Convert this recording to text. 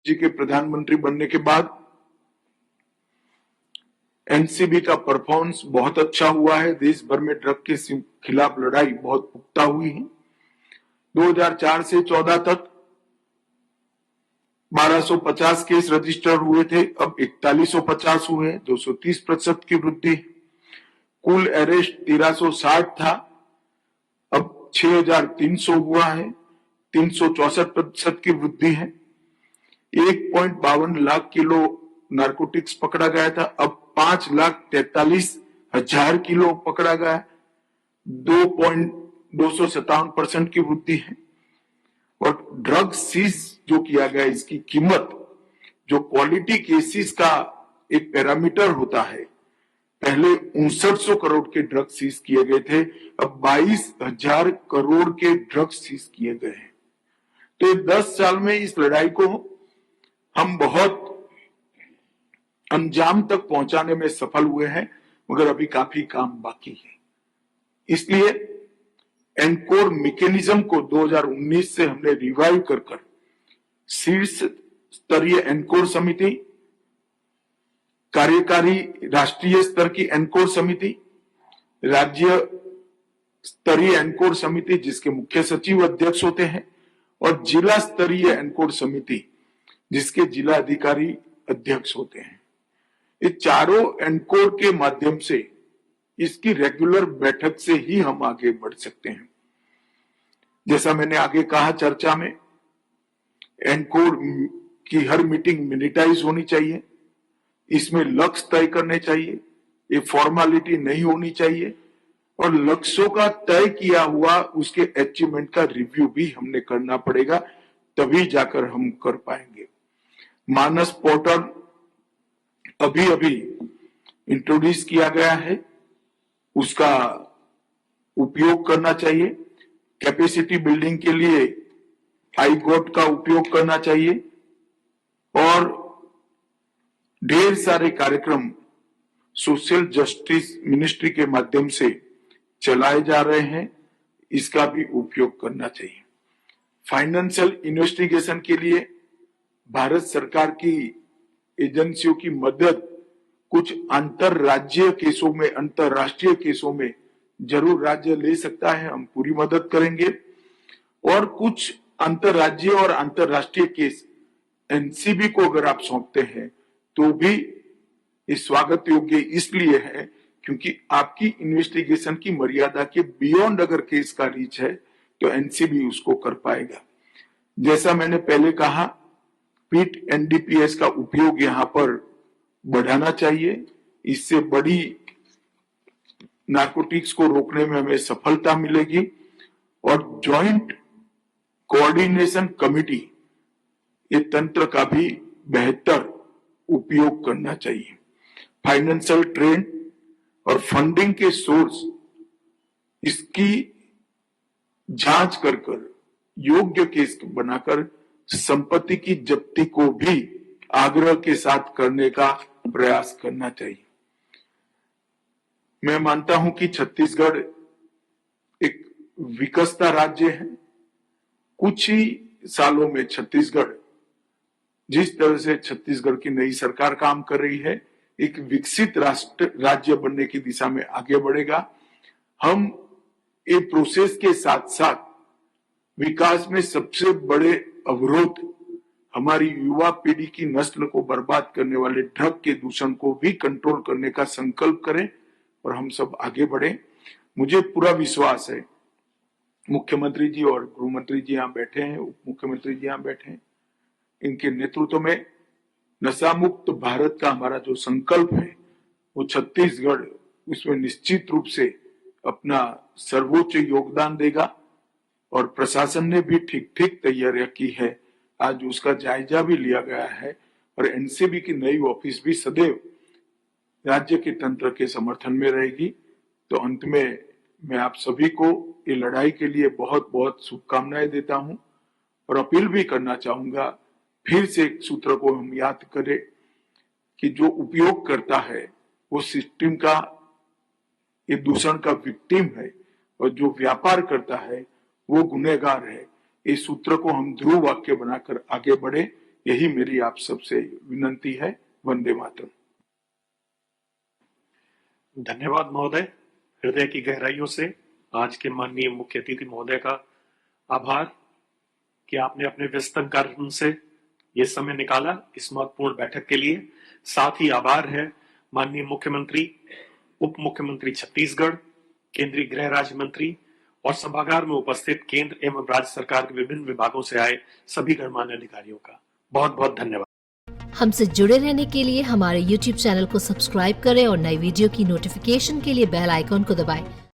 जी के प्रधानमंत्री बनने के बाद एनसीबी का परफॉर्मेंस बहुत अच्छा हुआ है। देश भर में ड्रग के खिलाफ लड़ाई बहुत पुख्ता हुई है। 2004 से 14 तक 1250 केस रजिस्टर हुए थे, अब 4150 हुए, 230% की वृद्धि। कुल अरेस्ट 1360 था, अब 6300 हुआ है, 364% की वृद्धि है। 1.52 लाख किलो नारकोटिक्स पकड़ा गया था, अब 5,43,000 किलो पकड़ा गया। 2.257% की वृद्धि है। और ड्रग सीज जो किया गया, इसकी कीमत जो क्वालिटी केसेस का एक पैरामीटर होता है, पहले 5900 करोड़ के ड्रग सीज किए गए थे, अब 22,000 करोड़ के ड्रग सीज किए गए हैं। तो 10 साल में इस लड़ाई को हम बहुत अंजाम तक पहुंचाने में सफल हुए हैं, मगर अभी काफी काम बाकी है। इसलिए एनकोर मैकेनिज्म को 2019 से हमने रिवाइव कर शीर्ष स्तरीय एनकोर समिति, कार्यकारी राष्ट्रीय स्तर की एनकोर समिति, राज्य स्तरीय एनकोर समिति जिसके मुख्य सचिव अध्यक्ष होते हैं, और जिला स्तरीय एनकोर समिति जिसके जिला अधिकारी अध्यक्ष होते हैं। ये चारों एनकोर के माध्यम से इसकी रेगुलर बैठक से ही हम आगे बढ़ सकते हैं। जैसा मैंने आगे कहा चर्चा में, एनकोर की हर मीटिंग मिनिटाइज होनी चाहिए, इसमें लक्ष्य तय करने चाहिए, ये फॉर्मेलिटी नहीं होनी चाहिए, और लक्ष्यों का तय किया हुआ उसके अचीवमेंट का रिव्यू भी हमने करना पड़ेगा, तभी जाकर हम कर पाएंगे। मानस पोर्टल अभी अभी इंट्रोड्यूस किया गया है, उसका उपयोग करना चाहिए। कैपेसिटी बिल्डिंग के लिए आईगोट का उपयोग करना चाहिए, और ढेर सारे कार्यक्रम सोशल जस्टिस मिनिस्ट्री के माध्यम से चलाए जा रहे हैं, इसका भी उपयोग करना चाहिए। फाइनेंशियल इन्वेस्टिगेशन के लिए भारत सरकार की एजेंसियों की मदद कुछ अंतरराज्यीय केसों में, अंतरराष्ट्रीय केसों में जरूर राज्य ले सकता है, हम पूरी मदद करेंगे। और कुछ अंतरराज्यीय और अंतरराष्ट्रीय केस एनसीबी को अगर आप सौंपते हैं तो भी ये स्वागत योग्य इसलिए है क्योंकि आपकी इन्वेस्टिगेशन की मर्यादा के बियॉन्ड अगर केस का रीच है तो एनसीबी उसको कर पाएगा। जैसा मैंने पहले कहा, पीट एनडीपीएस का उपयोग यहां पर बढ़ाना चाहिए, इससे बड़ी नार्कोटिक्स को रोकने में हमें सफलता मिलेगी। और जॉइंट कोऑर्डिनेशन कमिटी, ये तंत्र का भी बेहतर उपयोग करना चाहिए। फाइनेंशियल ट्रेंड और फंडिंग के सोर्स, इसकी जांच कर योग्य केस बनाकर संपत्ति की जब्ती को भी आग्रह के साथ करने का प्रयास करना चाहिए। मैं मानता हूं कि छत्तीसगढ़ एक विकसता राज्य है। कुछ ही सालों में छत्तीसगढ़, जिस तरह से छत्तीसगढ़ की नई सरकार काम कर रही है, एक विकसित राज्य बनने की दिशा में आगे बढ़ेगा। हम ये प्रोसेस के साथ साथ विकास में सबसे बड़े अवरोध, हमारी युवा पीढ़ी की नस्ल को बर्बाद करने वाले ड्रग के दूषण को भी कंट्रोल करने का संकल्प करें और हम सब आगे बढ़े। मुझे पूरा विश्वास है, मुख्यमंत्री जी और गृह मंत्री जी यहाँ बैठे हैं, उप मुख्यमंत्री जी यहाँ बैठे हैं, इनके नेतृत्व में नशा मुक्त भारत का हमारा जो संकल्प है वो छत्तीसगढ़ उसमें निश्चित रूप से अपना सर्वोच्च योगदान देगा। और प्रशासन ने भी ठीक ठीक तैयारियां की है, आज उसका जायजा भी लिया गया है, और एनसीबी की नई ऑफिस भी सदैव राज्य के तंत्र के समर्थन में रहेगी। तो अंत में मैं आप सभी को ये लड़ाई के लिए बहुत बहुत शुभकामनाएं देता हूं और अपील भी करना चाहूंगा, फिर से एक सूत्र को हम याद करें कि जो उपयोग करता है वो सिस्टम का, ये दूषण का विक्टिम है, और जो व्यापार करता है वो गुनहगार है। इस सूत्र को हम ध्रुव वाक्य बनाकर आगे बढ़े, यही मेरी आप सबसे विनंती है। वंदे मातरम। धन्यवाद महोदय। हृदय की गहराइयों से आज के माननीय मुख्य अतिथि महोदय का आभार कि आपने अपने व्यस्तम कार्यक्रम से ये समय निकाला इस महत्वपूर्ण बैठक के लिए। साथ ही आभार है माननीय मुख्यमंत्री, उप मुख्यमंत्री छत्तीसगढ़, केंद्रीय गृह राज्य मंत्री और सभागार में उपस्थित केंद्र एवं राज्य सरकार के विभिन्न विभागों से आए सभी गणमान्य अधिकारियों का बहुत बहुत धन्यवाद। हमसे जुड़े रहने के लिए हमारे YouTube चैनल को सब्सक्राइब करें और नई वीडियो की नोटिफिकेशन के लिए बेल आइकॉन को दबाएं।